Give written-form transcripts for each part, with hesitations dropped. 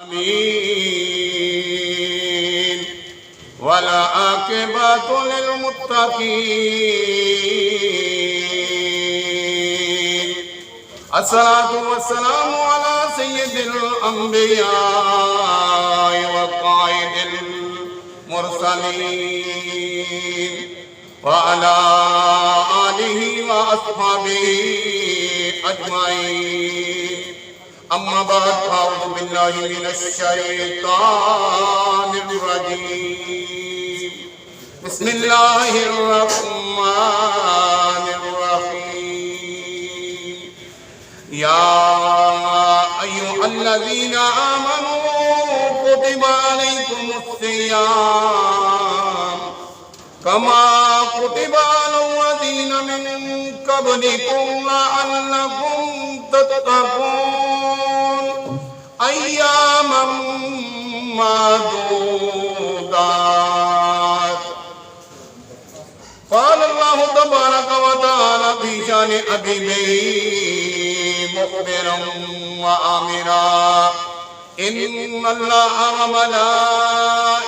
آمين والعاقبة للمتقين. الصلاة والسلام على سيد الأنبياء وقائد المرسلين وعلى آله وأصحابه أجمعين. أما بعد أعوذ بالله من الشيطان الرجيم. بسم الله الرحمن الرحيم. يا أيها الذين آمنوا كتب عليكم الصيام كما كتب على الذين من قبلكم لعلكم تتقون أياما معدودات. قال الله تبارك وتعالى في شأن حبيبه مخبرا وآمرا إن الله وملائكته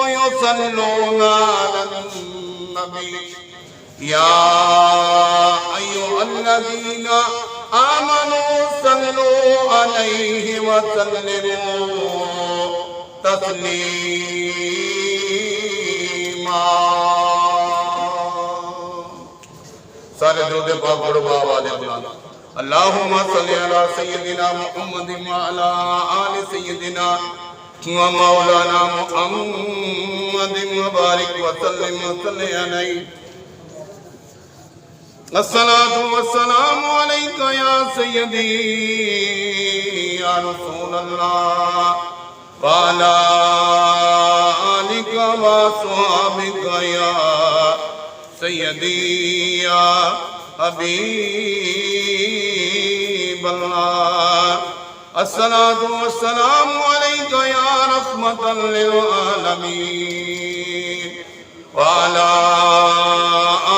يصلون على النبي يا أيها الذين آمنوا صلوا عليه وسلموا تسليما. سارے درود پاک پڑھو بآواز بلند. اللہم صلی علی سیدنا محمد وعلی آل سیدنا ومولانا محمد وبارک وسلم وصلی علیہ. الصلاة والسلام عليك يا سيدي يا رسول الله وعلى آلك وصحبك يا سيدي يا حبيب الله. الصلاة والسلام عليك يا رحمة للعالمين وعلى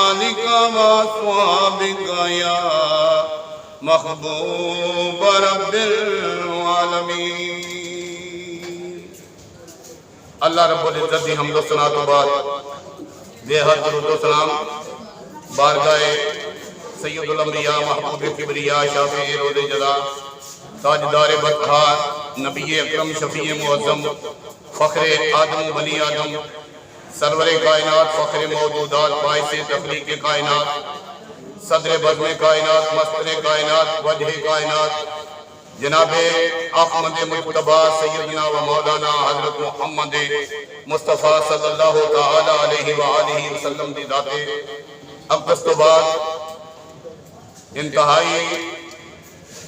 آلك وأصحابك يا محبوب رب العالمين. اللہ رب العزت دی حمد و ثنا تو بعد بے حد درود و سلام بارگاہ سید الانبیاء محبوب کبریا شافع روض جزا تاجدار بطحار نبی اکرم شفیع معظم فخر آدم و بنی آدم سرور کائنات فخر موجودات باعث تخلیق کائنات صدر بزم کائنات مستر کائنات وجہ کائنات جناب احمد مجتبی سیدنا و مولانا حضرت محمد مصطفیٰ صلی اللہ تعالی علیہ وآلہ وسلم دی ذات اقدس تو بعد انتہائی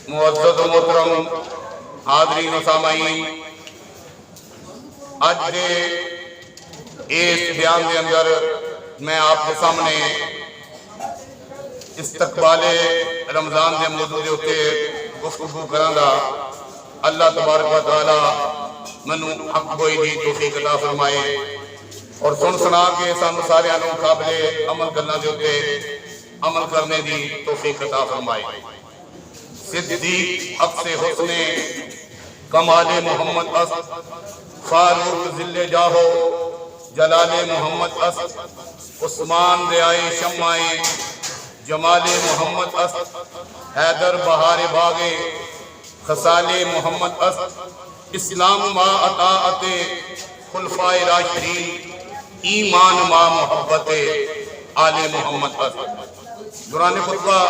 معزز و محترم حاضرین و سامعین، آج دے اس بیان دے اندر میں آپ کے سامنے استقبال رمضان دے موضوع دے ہوتے گفتگو کرانگا. اللہ تبارک و تعالی منو حق گوئی دی توفیق عطا فرمائے اور سن سنا کے سانو سارے انو قابل عمل کرنا دے ہوتے عمل کرنے دی توفیق عطا فرمائے. صدیق حق سے حسن کمال محمد اس فاروق ذل جاہو جلال محمد اس عثمان ریائے شمائے جمال محمد اس حیدر بہار باغے خصال محمد اس اسلام ما اطاعت خلفاء راشدین ایمان ما محبت آل محمد اس. دوران خطبہ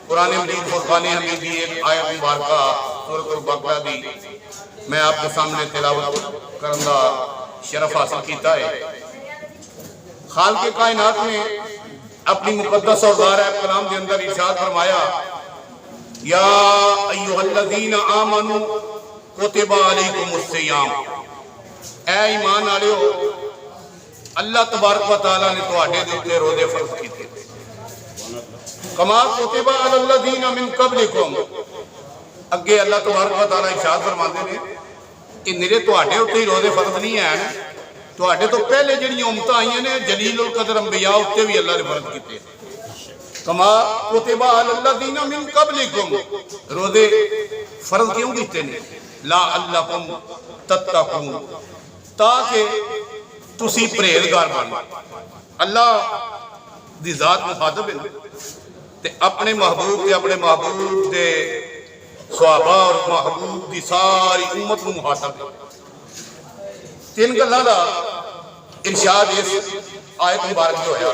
قرآن مجید فرقان حمید بھی ایک آیت مبارکہ سورۃ البقرہ دی میں آپ کے سامنے تلاوت کرنگا شرف حاصل کیتا ہے. خالق کائنات نے اپنی مقدس اور ظاہر کلام کے اندر ارشاد فرمایا یا ایھا الذین آمنوا کتب علیکم الصیام. اے ایمان والےو اللہ تبارک و تعالیٰ نے تواڈے دے اوپر روزے فرض کیتے کما کتب علی الذین من قبلکم. اگے اللہ تبارک و تعالیٰ ارشاد فرماتے ہیں کہ میرے تواڈے اوپر روزے فرض نہیں ہیں تواڈے تو پہلے جڑی امتاں آئیاں نے جلیل القدر انبیاء اوپر بھی اللہ نے فرض کیتے. کما کتب علی الذین من قبلکم، روزے فرض کیوں کیتے نے؟ لعلکم تتقون، تاکہ تسی پرہیزگار بنو۔ اللہ دی ذات مخاطب ہے تے اپنے محبوب تے اپنے محبوب دے صحابہ اور محبوب دی ساری امت کو مخاطب ہے۔ تین گلاں دا ارشاد اس آیت مبارک جو ہویا،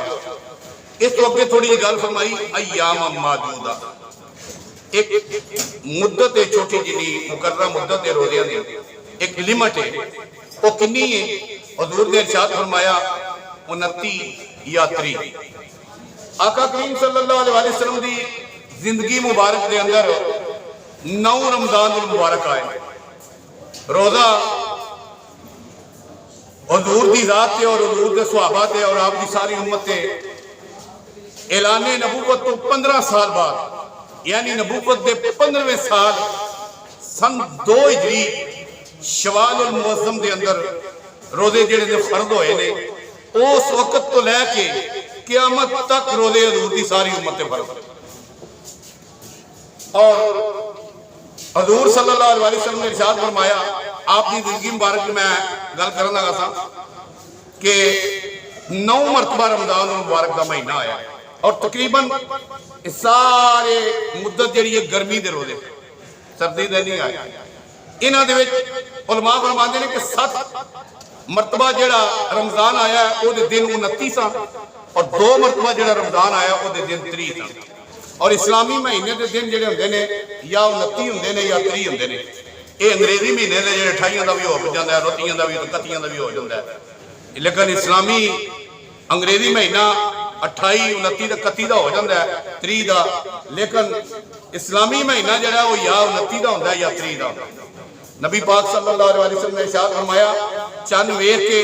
اس تو اگے تھوڑی گل فرمائی ایام معدودہ، ایک مدت ہے چھوٹی جنی مقررہ مدت ہے روزیاں دی، ایک لمٹ ہے، وہ کنی ہے؟ حضور نے ارشاد فرمایا 29 یا 30۔ آقا کریم صلی اللہ علیہ وسلم دی زندگی مبارک دے اندر 9 رمضان المبارک آئے، روزہ حضور دی ذات تے اور حضور دے صحابہ تے اور آپ دی ساری امت تے اعلان نبوت تو 15 سال بعد، یعنی نبوت دے 15ویں سال سن 2 ہجری شوال المعظم دے اندر روزے جڑے نے فرض ہوئے نے، اس وقت تو لے کے قیامت تک روزے حضور دی ساری امت تے فرض۔ اور حضور صلی اللہ علیہ وسلم نے ارشاد فرمایا، آپ کی زندگی مبارک میں گل کرنا لگا تھا کہ 9 مرتبہ رمضان المبارک کا مہینہ آیا اور تقریباً سارے مدت جڑی ہے گرمی دے روزے، سردی دے نہیں آئے۔ انہاں دے وچ علماء فرماندے نے کہ 7 مرتبہ جڑا رمضان آیا ہے وہ دے دن 29 سن، اور 2 مرتبہ جڑا رمضان آیا وہ دے دن 30 سن۔ اور اسلامی مہینے دے دن جڑے ہوندے نے یا 29 ہوندے نے یا 30 ہوندے نے، یہ انگریزی مہینے دے جڑے 28 دا بھی ہو جاندا ہے، 29 دا بھی 31 دا بھی ہو جاندا ہے، لیکن اسلامی انگریزی مہینہ 28 29 دا 31 دا ہو جاندا ہے، 30 دا، لیکن اسلامی مہینہ جڑا وہ یا 29 دا ہوندا ہے یا 30 دا ہوندا ہے۔ نبی پاک صلی اللہ علیہ وسلم نے ارشاد فرمایا، چند ویکھ کے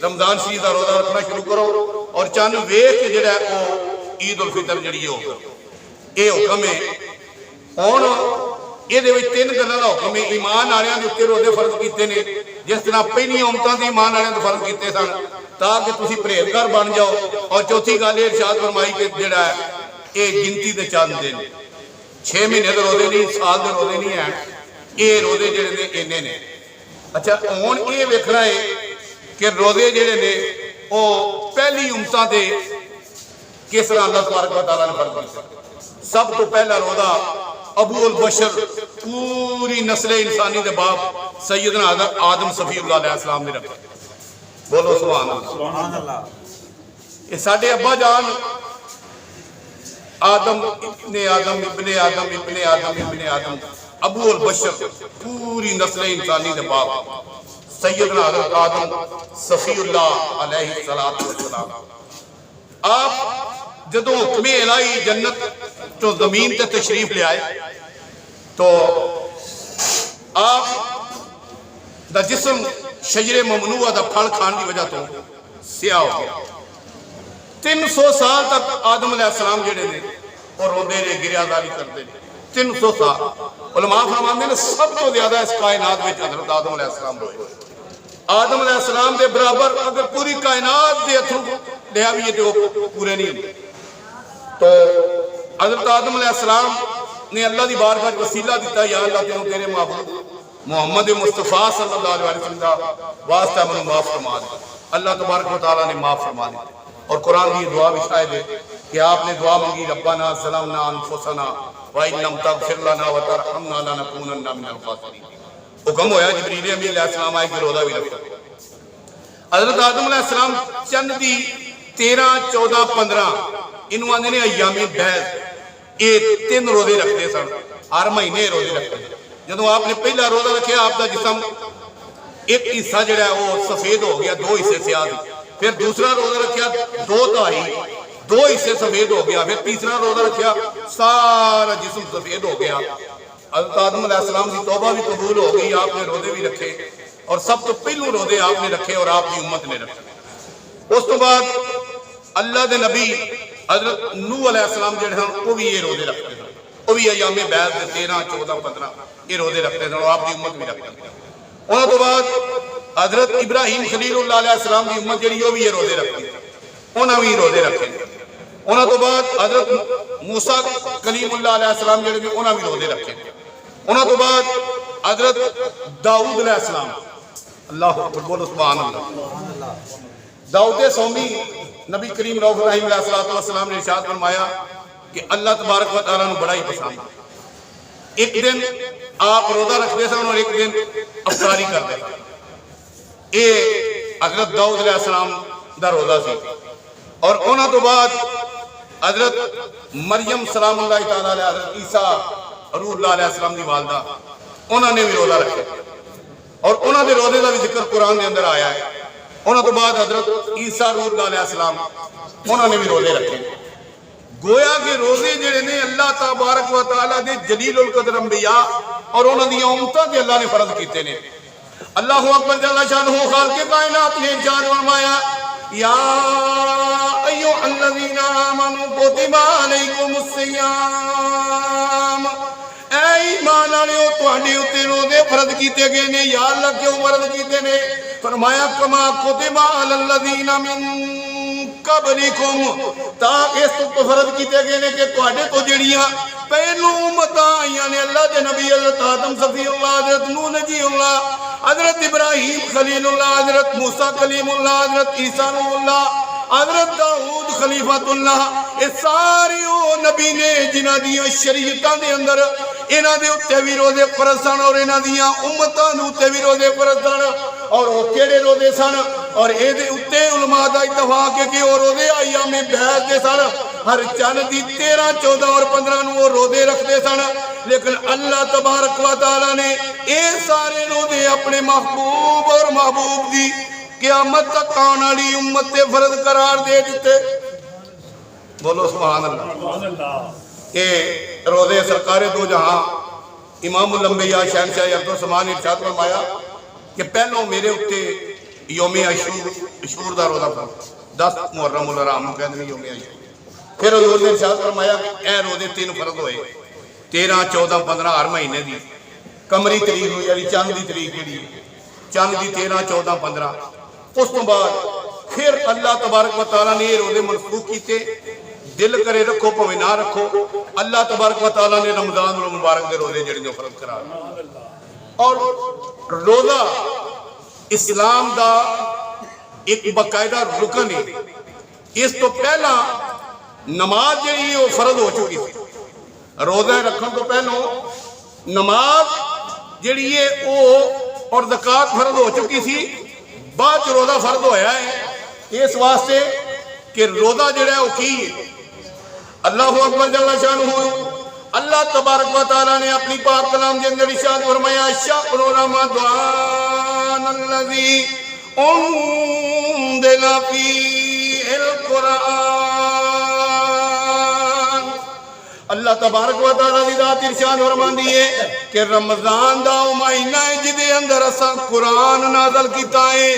رمضان شریف دا روزہ رکھنا شروع کرو، اور چند ویکھ کے جڑا ہے وہ عید الفطر جڑی ہو، یہ حکم ہے۔ ہن یہ 3 گلاں دا حکم ہے۔ ایمان والےاں دے اوپر روزے فرض کیتے نے، جس طرح پہلی امتاں دے ایمان والےاں تے فرض کیتے سن تاکہ تسی پرہیزگار بن جاؤ۔ اور چوتھی گل یہ ارشاد فرمائی کہ جڑا ہے یہ گنتی دے چند دن، 6 مہینے دے روزے نہیں، سال دے روزے نہیں ہیں، یہ روزے جڑے نے اینے نے۔ اچھا ہن یہ ویکھنا ہے کہ روزے جڑے نے وہ پہلی امتاں دے کس طرح اللہ تبارک و تعالیٰ نے فرض کیتے۔ سب تو پہلا روزہ ابو البشر پوری نسل انسانی دے باپ سیدنا آدم صفی اللہ علیہ السلام نے رکھا۔ بولو سبحان اللہ۔ یہ ساڈے ابا جان آدم ابن آدم ابن آدم ابن آدم ابن آدم، ابو البشر پوری نسل انسانی دے باپ سیدنا حضرت آدم صفی اللہ علیہ السلام۔ آپ جدو حکم الہی جنت تو زمین تے تشریف لے آئے تو آپ دا جسم شجر ممنوعہ دا پھل کھان کی وجہ تو سیاہ ہو گیا۔ 300 سال تک آدم علیہ السلام جڑے نے اور روندے نے، گریہ داری کرتے نے، 300 سال۔ علماء فرماندے نے سب تو زیادہ اس کائنات وچ حضرت آدم علیہ السلام ہوئے۔ آدم علیہ السلام دے برابر اگر پوری کائنات دے اتھرو لیا بھی تو پورے نہیں ہوتے۔ تو حضرت آدم علیہ السلام نے اللہ دی بارگاہ وسیلہ دیتا، یا اللہ تینوں تیرے محبوب محمد مصطفیٰ صلی اللہ علیہ وسلم دا واسطہ منو معاف فرما دے۔ اللہ تبارک و تعالیٰ نے معاف فرما دی، اور قرآن کی دعا بھی شاید ہے کہ آپ نے دعا مانگی، ربنا ظلمنا انفسنا وَإِن لَّمْ تَغْفِرْ لَنَا وَتَرْحَمْنَا لَنَكُونَنَّ مِنَ الْخَاسِرِينَ۔ حکم ہویا جبریل امین علیہ السلام آئے کہ روزہ بھی رکھا۔ حضرت آدم علیہ السلام چند دی 13 14 15 انہوں آنے نے ایامی بحث، یہ 3 روزے رکھتے سن، ہر مہینے روزے رکھتے۔ جدوں آپ نے پہلا روزہ رکھیا آپ دا جسم ایک حصہ جڑا ہے وہ سفید ہو گیا، 2 حصے سیاہ تھے۔ پھر دوسرا روزہ رکھیا 2 تہائی، 2 حصے سفید ہو گیا۔ پھر تیسرا روزہ رکھیا سارا جسم سفید ہو گیا۔ حضرت آدم علیہ السلام کی توبہ بھی قبول ہو گئی، آپ نے روزے بھی رکھے، اور سب تو پہلو روزے آپ نے رکھے اور آپ کی امت نے رکھے۔ اس تو بعد اللہ دے نبی حضرت نوح علیہ السلام جڑے ہیں وہ بھی یہ روزے رکھتے ہیں، وہ بھی ایام بیعت دے 13 14 15 یہ روزے رکھتے ہیں، اور آپ کی امت بھی رکھتے ہیں۔ انہوں تو بعد حضرت ابراہیم خلیل اللہ علیہ السلام کی امت جڑی وہ بھی یہ روزے رکھتی ہے، انہوں بھی روزے رکھے۔ انہوں تو بعد حضرت موسیٰ کلیم اللہ علیہ السلام جڑے بھی انہوں بھی روزے رکھے. انہوں تو بعد حضرت داؤد علیہ السلام, اللہ اکبر بولو سبحان اللہ. داؤد سومی نبی کریم رؤوف رحیم علیہ السلام نے ارشاد فرمایا کہ اللہ تبارک و تعالیٰ نے بڑا ہی پسند. ایک دن آپ روزہ رکھتے سن اور ایک دن افطاری کرتے سن. یہ حضرت داؤد علیہ السلام دا روزہ سی. اور انہوں تو بعد حضرت مریم سلام اللہ تعالیٰ علیہ, حضرت عیسیٰ روح اللہ علیہ السلام دی والدہ, انہوں نے بھی روزہ رکھے اور انہوں نے روزے کا بھی ذکر قرآن کے اندر آیا ہے. انہوں تو بعد حضرت عیسیٰ روح اللہ علیہ السلام انہوں نے بھی روزے رکھے. گویا کہ روزے جڑے نے اللہ تبارک و تعالیٰ دے جلیل القدر انبیاء اور انہوں نے امتوں کے اللہ نے فرض کیتے نے. اللہ اکبر جل شانہ خالق کائنات نے ارشاد فرمایا یا ایھا الذین آمنوا کتب علیکم الصیام, اے ایمان والےو تواڈے اوتے روزے فرض کیتے گئے نے. یا اللہ کیوں فرض کیتے نے؟ فرمایا کما کتب علی الذین من قبلکم, تاکہ اس تو فرض کیتے گئے نے کہ تواڈے تو جڑیاں پہلو امتاں آئیاں نے اللہ دے نبی حضرت آدم صفی اللہ, حضرت نوح نجی اللہ, حضرت ابراہیم خلیل اللہ, حضرت موسیٰ کلیم اللہ, حضرت عیسیٰ روح اللہ, حضرت داؤد خلیفۃ اللہ, یہ سارے وہ نبی نے جنہاں دیاں شریعتاں دے اندر انہاں دے اوتے بھی روزے فرض سن اور انہاں دیاں امتاں دے اوتے بھی روزے فرض سن. اور وہ کیڑے روزے سن؟ اور اے دے اوتے علماء دا اتفاق ہے کہ وہ روزے ایام بیعت دے سن. ہر چند دی 13, 14 اور 15 نو وہ روزے رکھتے سن. لیکن اللہ تبارک و تعالیٰ نے اے سارے روزے اپنے محبوب اور محبوب دی قیامت تک آنے والی امت تے فرض قرار دے دیتے. بولو سبحان اللہ. اے روزے سرکار دو جہاں امام الانبیاء شہنشاہ ارض و سمان ارشاد فرمایا کہ پہلو میرے اتے یوم عاشور دا روزہ فرض, 10 محرم الحرام کہندے نے یوم عاشور. پھر حضور نے ارشاد فرمایا کہ اے روزے 3 فرض ہوئے, 13, 14, 15 ہر مہینے دی قمری تاریخ ہوئی یعنی چاند دی تاریخ جڑی چاند دی 13, 14, 15. اس تو بعد پھر اللہ تبارک و تعالیٰ نے یہ روزے منسوخ کیتے. دل کرے رکھو پوے نہ رکھو, اللہ تبارک و تعالیٰ نے رمضان المبارک دے روزے جڑے فرض قرار. اور روزہ اسلام دا ایک باقاعدہ رکن ہے. اس تو پہلا نماز جڑی ہے وہ فرض ہو چکی تھی. روزہ رکھن تو پہلو نماز جڑی ہے وہ اور زکوٰۃ فرض ہو چکی تھی. بعد روزہ فرض ہویا ہے اس واسطے کہ روزہ جڑا ہے وہ کی ہے. اللہ اکبر جل شانہ, اللہ تبارک و تعالیٰ نے اپنی پاک کلام کے اندر ارشاد فرمایا شہر رمضان الذی انزل فیہ القرآن. اللہ تبارک و تعالیٰ دی ذات ارشاد فرماندی ہے کہ رمضان دا او مہینہ ہے جدے اندر اساں قرآن نازل کیتا ہے.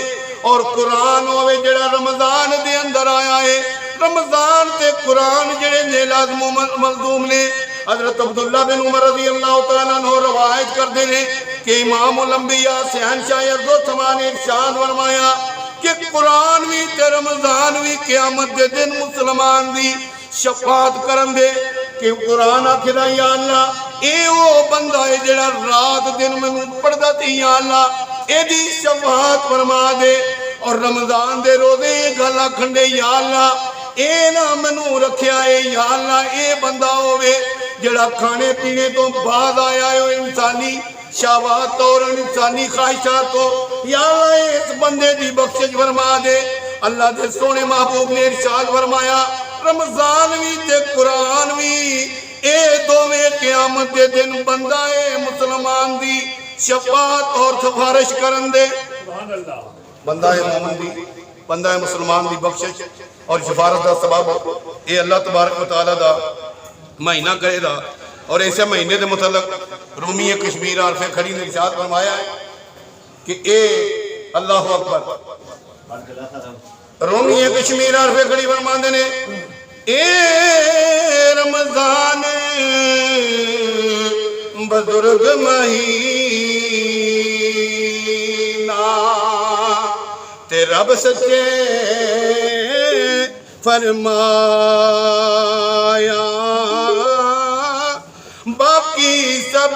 اور قرآن ہوئے جڑا رمضان دے اندر آیا ہے. رمضان تے قرآن جڑے نے لازم و ملزوم نے. حضرت عبداللہ بن عمر رضی اللہ تعالیٰ عنہ روایت کر دے نے کہ امام الانبیاء شہنشاہ ارض و سمان نے ارشاد فرمایا کہ قرآن بھی تے رمضان بھی قیامت دے دن مسلمان دی شفاعت کرن دے. کہ قرآن آکھدا یا اللہ اے او بندہ ہے جڑا رات دن میں پڑھدا تے یا اللہ اے دی شفاعت فرما دے. اور رمضان دے روزے گل آکھن دے یا اللہ اے نہ منو رکھیا ہے یا اللہ اے بندہ ہوئے جڑا کھانے پینے تو بعد آیا ہے انسانی شہوات اور انسانی خواہشات کو یا اللہ اس بندے دی بخشش فرما دے. اللہ دے سونے محبوب نے ارشاد فرمایا رمضان بھی تے قرآن بھی اے دوویں قیامت دے دن بندہ اے مسلمان دی شفاعت اور سفارش کرن دے. بندہ اے مومن دی بندہ اے مسلمان دی بخشش اور شفارت دا سبب اے اللہ تبارک و تعالیٰ دا مہینہ کرے دا. اور ایسے مہینے دے متعلق رومی کشمیر عارف کھڑی نے ارشاد فرمایا ہے کہ اے اللہ اکبر رومی کشمیر عارف کھڑی فرماندے نے اے رمضان بزرگ مہینہ تے رب سچے فرمایا باقی سب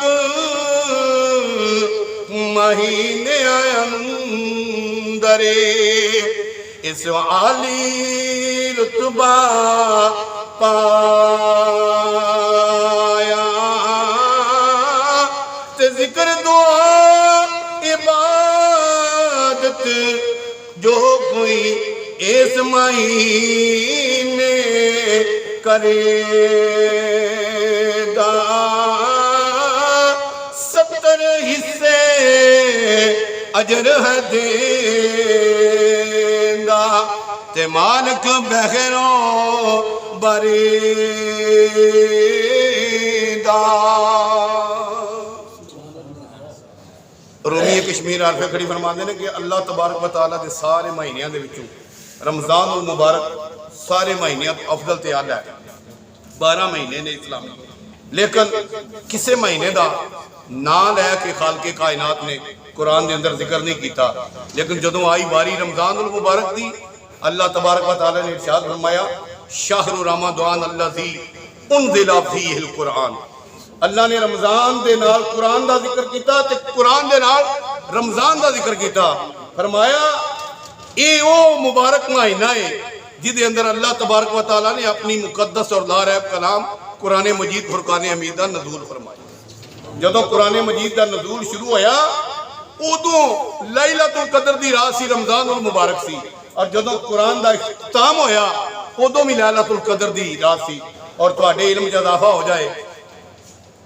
مہینے اندر اس عالی رتبہ پایا تے ذکر دعا عبادت جو کوئی اس مہینے کرے گا 70 حصے اجر ہے دیں گا تے مالک بخیروں بریدا. رومی کشمیر عارف کھڑی فرماندے نے کہ اللہ تبارک و تعالیٰ دے سارے مہینیاں دے وچوں رمضان المبارک سارے مہینیاں افضل تے اعلیٰ ہے. 12 مہینے نے اسلام لیکن کسے مہینے دا نام لے کے خالق کائنات نے قرآن دے اندر ذکر نہیں کیتا. لیکن جدوں آئی باری رمضان المبارک دی اللہ تبارک و تعالیٰ نے ارشاد فرمایا شہر رمضان الذی انزل فیہ القرآن. اللہ نے رمضان دے نال قرآن دا ذکر کیتا تے قرآن دے نال رمضان دا ذکر کیتا. فرمایا اے او مبارک مہینہ ہے جدے اندر اللہ تبارک و تعالیٰ نے اپنی مقدس اور لا ریب کلام قرآن مجید فرقان حمید دا نزول فرمایا. جدوں قرآن مجید دا نزول شروع ہویا ادوں لیلۃ القدر دی رات سی رمضان المبارک سی اور جدوں قرآن دا اختتام ہویا ادوں بھی لیلۃ القدر دی رات سی. اور تواڈے علم وچ اضافہ ہو جائے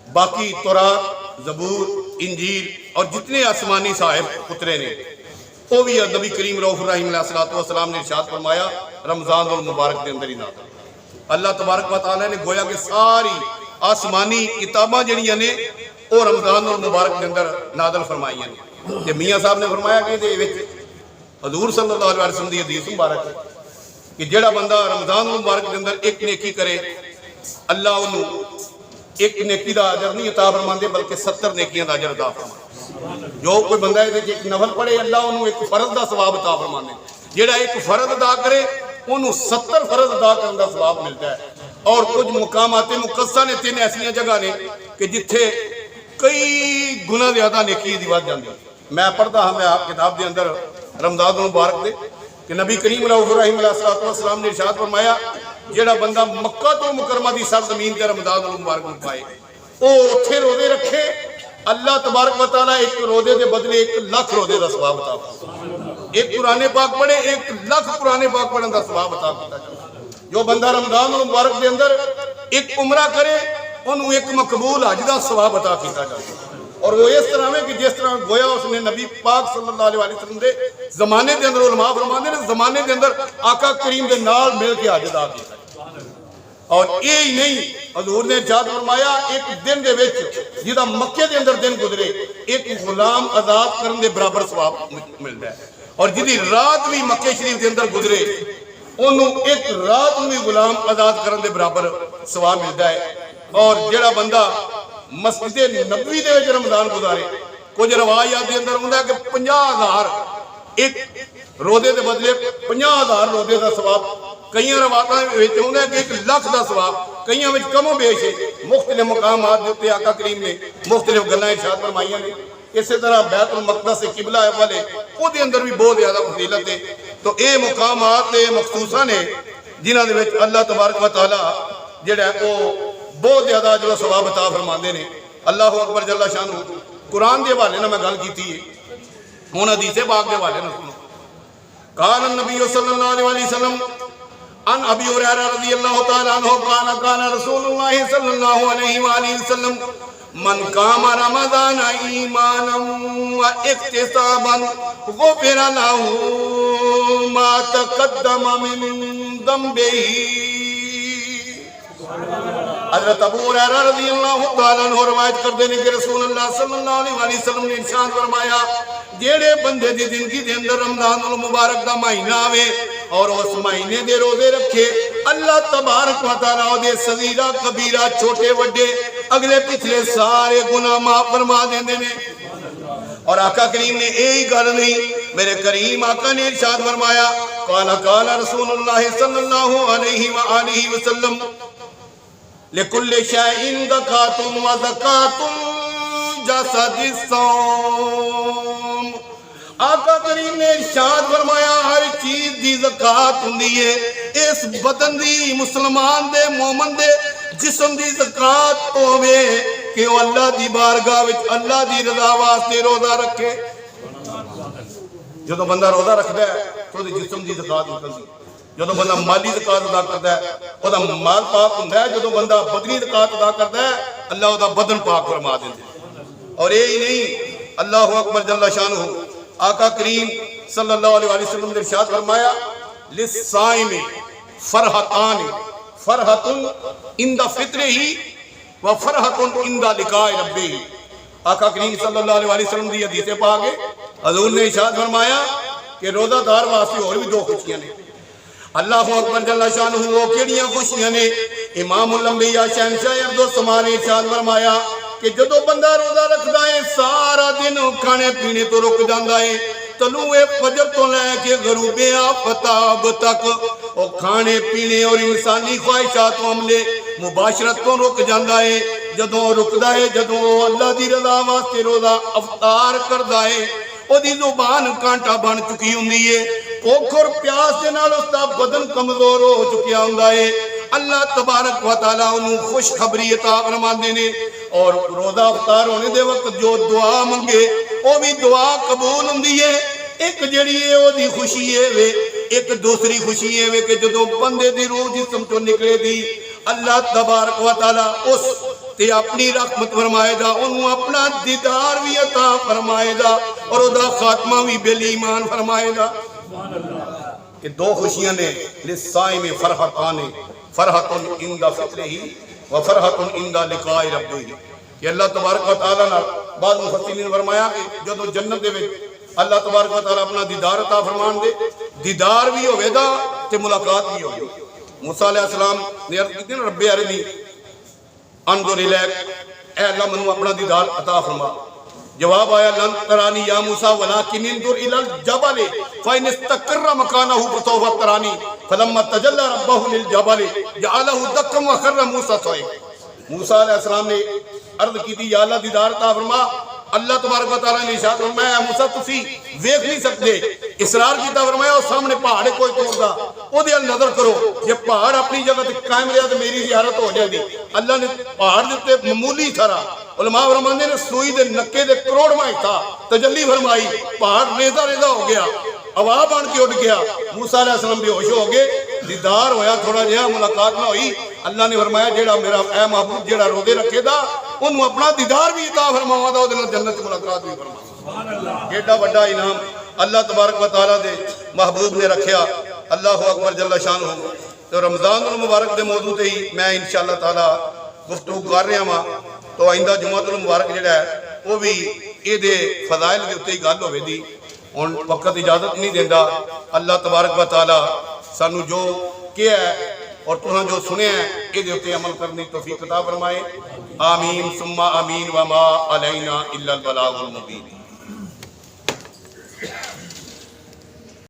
باقی تورات زبور انجیل اور جتنے آسمانی صاحب اترے نے وہ بھی نبی کریم رؤوف الرحیم علیہ السلام نے ارشاد فرمایا رمضان المبارک کے اندر ہی نازل. اللہ تبارک و تعالیٰ نے گویا کہ ساری آسمانی کتاباں جڑیاں نے وہ رمضان المبارک کے اندر نازل فرمائی ہیں. کہ میاں صاحب نے فرمایا کہ حضور صلی اللہ علیہ وسلم دی حدیث مبارک ہے کہ جڑا بندہ رمضان المبارک کے اندر ایک نیکی کرے اللہ انہوں ایک نیکی دا اجر نہیں عطا فرماندے بلکہ 70 نیکیاں دا اجر عطا فرماندے. جو کوئی بندہ ہے ایک نفل پڑھے اللہ انہوں ایک فرض دا ثواب عطا فرماندے. جڑا ایک فرض ادا کرے انہوں 70 فرض ادا کرنے دا ثواب ملتا ہے. اور کچھ مقامات مقدسہ نے 3 ایسی جگہ نے کہ جتھے کئی گنا زیادہ نیکی دی بات جاندی. میں پڑھتا ہوں میں آپ کتاب دے اندر رمضان المبارک دے کہ نبی کریم رؤوف الرحیم علیہ السلام نے ارشاد فرمایا جڑا بندہ مکہ تو مکرمہ دی سرزمین تے رمضان المبارک میں پائے او اتھے روزے رکھے اللہ تبارک و تعالیٰ ایک روزے دے بدلے 1 لاکھ روزے دا ثواب عطا فرمائے. ایک قرآن پاک پڑھے 1 لاکھ قرآن پاک پڑھن دا ثواب عطا کیتا جائے. جو بندہ رمضان المبارک دے اندر ایک عمرہ کرے انہوں ایک مقبول حج دا ثواب عطا کیتا جائے. اور وہ اس طرح میں کہ جس طرح گویا اس نے نبی پاک صلی اللہ علیہ وسلم دے زمانے دے اندر علماء فرماندے نے زمانے دے اندر آقا کریم دے نال مل کے حج ادا کیتا. اور یہی نہیں حضور نے ارشاد فرمایا ایک دن دے وچ جدا مکے دے اندر دن گزرے ایک غلام آزاد کرن دے برابر ثواب ملتا ہے. اور جدی رات بھی مکے شریف دے اندر گزرے انہوں ایک رات بھی غلام آزاد کرن دے برابر ثواب ملتا ہے. اور جڑا بندہ مسجد نبوی دے وچ رمضان گزارے کچھ روایات دے اندر ہوندا ہے کہ 50,000 ایک روزے دے بدلے 50,000 روزے دا ثواب. کئی روایتاں وچ ہوندا ہے کہ 1 لاکھ دا ثواب. کئیاں وچ کم و بیش ہے. مختلف مقامات دے اوتے آقا کریم نے مختلف گلاں ارشاد فرمائیاں نے. اسی طرح بیت المقدس سے قبلہ والے او دے اندر بھی بہت زیادہ فضیلت ہے. تو اے مقامات نے مخصوصاً نے جنہاں دے وچ اللہ تبارک و تعالی جڑا ہے او بہت زیادہ اجر و ثواب عطا فرماندے نے. اللہ اکبر جل شانہ قرآن دے حوالے نال میں گل کیتی ہے ہن حدیث پاک دے حوالے نال سنو. قال النبی صلی اللہ علیہ وسلم عن ابی ہریرہ رضی اللہ تعالی عنہ قال قال رسول اللہ صلی اللہ علیہ وآلہ وسلم من قام رمضان ایمانا واحتسابا غفر له ما تقدم من ذنبه. حضرت ابو ہریرہ رضی اللہ تعالیٰ عنہ روایت کر دینے کہ رسول اللہ صلی اللہ علیہ وسلم نے ارشاد فرمایا جیڑے بندے دی زندگی دے اندر رمضان المبارک دا مہینہ آوے اور اس مہینے دے روزے رکھے اللہ تبارک و تعالیٰ دے صغیرہ کبیرہ چھوٹے وڈے اگلے پچھلے سارے گناہ معاف فرما دیندے نے. اور آقا کریم نے یہی گل نہیں میرے کریم آقا نے ارشاد فرمایا قال قال رسول اللہ صلی اللہ علیہ وآلہ وسلم لکل شیء زکاۃ وزکاۃ الجسد الصوم. آقا کریم نے ارشاد فرمایا ہر چیز دی زکات ہوندی ہے. اس بدن دی مسلمان دے مومن دے جسم دی زکات ہوے کہ وہ اللہ دی بارگاہ وچ اللہ دی رضا واسطے روزہ رکھے. جدوں بندہ روزہ رکھدا ہے تو دی جسم دی زکات نکلدی. جدوں بندہ مالی زکات ادا کردا ہے او دا مال پاک ہوندا ہے. جدوں بندہ بدنی زکات ادا کردا ہے اللہ او دا بدن پاک فرما دیندا ہے. اور یہی نہیں اللہ اکبر جل شانہ آقا کریم صلی اللہ علیہ وسلم نے ارشاد فرمایا للصائم فرحتان فرحت عند فطرہ و فرحت عند لقاء ربہ. آقا کریم صلی اللہ علیہ وسلم دی حدیث پاک ہے حضور نے ارشاد فرمایا کہ روزہ دار واسطے اور بھی دو خوشیاں نے. اللہ اکبر جل شانہ وہ کیڑیاں خوشیاں نے؟ امام الانبیاء شہنشاہ ارض و سما نے ارشاد فرمایا کہ جدو بندہ روزہ رکھدا ہے سارا دن کھانے پینے تو رک جاندا ہے. طلوع فجر تو لے کے غروب آفتاب تک وہ کھانے پینے اور انسانی خواہشات و عملے مباشرت تو رک جاندا ہے. جدو رکدا ہے جدو اللہ دی رضا واسطے روزہ افطار کردا ہے او دی زبان کانٹا بن چکی ہوندی ہے. بھوک اور پیاس دے نال اس دا بدن کمزور ہو چکیا ہوندا ہے. اللہ تبارک و تعالیٰ انہوں خوشخبری عطا فرماندے نے اور روزہ افطار ہونے دے وقت جو دعا منگے وہ بھی دعا قبول ہوندی ہے. ایک جڑی ہے وہ دی خوشی ہے وے ایک دوسری خوشی ہے وے کہ جدو بندے دی روح جسم تو نکلے دی اللہ تبارک و تعالیٰ اس تے اپنی رحمت فرمائے گا انہوں اپنا دیدار بھی عطا فرمائے گا اور ادا خاتمہ بھی بل ایمان فرمائے گا. کہ دو خوشیاں نے للصائم فرحتان فرحت عند فطرہ و فرحت عند لقاء ربہ. کہ اللہ تبارک و تعالیٰ نے بعض مفسرین نے فرمایا کہ جدو جنت دے وچ اللہ تبارک و تعالیٰ اپنا دیدار عطا فرمان دے دیدار بھی ہوئے گا تے ملاقات بھی ہوئے. موسیٰ علیہ السلام نے عرض کی رب ارنی انظر الیک اے اللہ منو اپنا دیدار عطا فرما. جواب آیا لن ترانی یا موسیٰ ولیکن انظر الی الجبل فإن استقر مکانہ فسوف ترانی فلما تجلی ربہ للجبل جعلہ دکا وخر موسیٰ صعقا. موسیٰ علیہ السلام نے عرض کی تھی یا اللہ دیدار عطا فرما. اللہ تبارک و تعالیٰ نے ارشاد فرمایا موسیٰ تسی دیکھ نہیں سکتے. اصرار کیتا فرمایا اور سامنے پہاڑ کوئی توڑدا او دے نظر کرو یہ پہاڑ اپنی جگہ تے قائم رہا تو میری زیارت ہو جائے گی. اللہ نے پہاڑ دیتے معمولی تھرا علماء فرماندے نے سوئی دے نکے دے کروڑ مائی تھا تجلی فرمائی پہاڑ ریزہ ریزہ ہو گیا ہوا بن کے اٹھ گیا. موسیٰ علیہ السلام بھی ہوش ہو گئے دیدار ہویا تھوڑا جہا ملاقات نہ ہوئی. اللہ نے فرمایا جیڑا میرا اے محبوب جیڑا روزے رکھے دا انہوں اپنا دیدار بھی عطا فرماوا دا اودے نال جنت ملاقات بھی فرماوا. ایڈا بڑا انعام اللہ تبارک و تعالیٰ دے محبوب نے رکھیا. اللہ اکبر جل شانہ. تو رمضان المبارک دے موضوع تے ہی میں انشاءاللہ تعالیٰ گفتگو کر رہا ہاں. تو آئندہ جمعۃ المبارک جڑا ہے وہ بھی اے دے فضائل دے اوتے ہی گل ہوے دی. ہن وقت اجازت نہیں دیندا. اللہ تبارک و تعالیٰ سانو جو کیا ہے اور تُہاں جو سنے ہیں اے دے اوتے عمل کرنے توفیق عطا فرمائے. آمین ثم آمین وما علینا الا البلاغ المبین.